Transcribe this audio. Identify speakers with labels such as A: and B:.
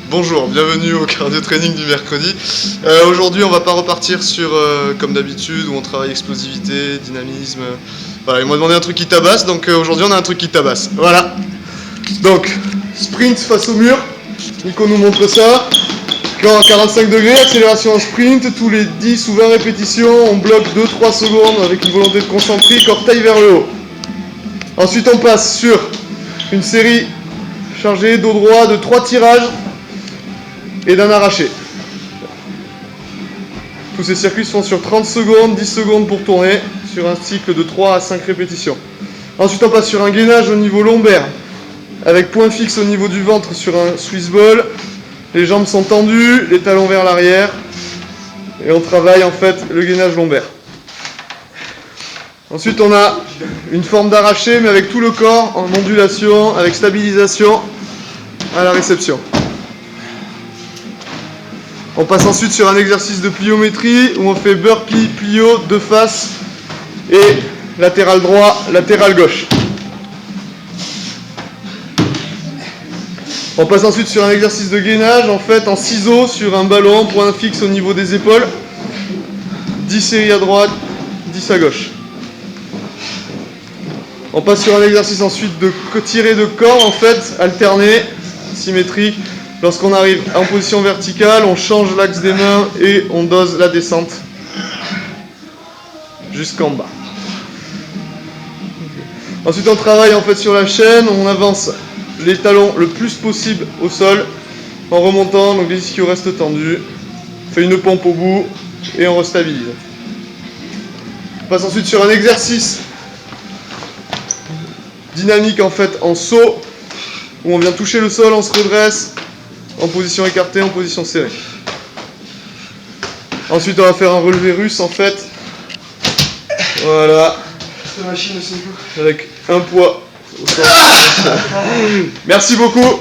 A: Bonjour, bienvenue au cardio training du mercredi. Aujourd'hui on va pas repartir sur comme d'habitude où on travaille explosivité, dynamisme. Voilà, ils m'ont demandé un truc qui tabasse, donc aujourd'hui on a un truc qui tabasse. Voilà. Donc, sprint face au mur. Nico nous montre ça. Corps à 45 degrés, accélération en sprint, tous les 10 ou 20 répétitions, on bloque 2-3 secondes avec une volonté de concentrer, corps taille vers le haut. Ensuite on passe sur une série chargée dos droit de 3 tirages et d'un arraché. Tous ces circuits se font sur 30 secondes, 10 secondes pour tourner, sur un cycle de 3 à 5 répétitions. Ensuite on passe sur un gainage au niveau lombaire, avec point fixe au niveau du ventre sur un Swiss ball. Les jambes sont tendues, les talons vers l'arrière, et on travaille en fait le gainage lombaire. Ensuite on a une forme d'arraché, mais avec tout le corps en ondulation, avec stabilisation à la réception. On passe ensuite sur un exercice de pliométrie où on fait burpee, plio, de face et latéral droit, latéral gauche. On passe ensuite sur un exercice de gainage en fait en ciseaux sur un ballon, point fixe au niveau des épaules. 10 séries à droite, 10 à gauche. On passe sur un exercice ensuite de tirer de corps en fait, alterné, symétrique. Lorsqu'on arrive en position verticale, on change l'axe des mains et on dose la descente jusqu'en bas. Ensuite on travaille en fait sur la chaîne, on avance les talons le plus possible au sol en remontant, donc les ischios restent tendus. On fait une pompe au bout et on restabilise. On passe ensuite sur un exercice dynamique en fait en saut où on vient toucher le sol, on se redresse en position écartée, en position serrée. Ensuite on va faire un relevé russe en fait. Voilà. Avec un poids au sol. Merci beaucoup.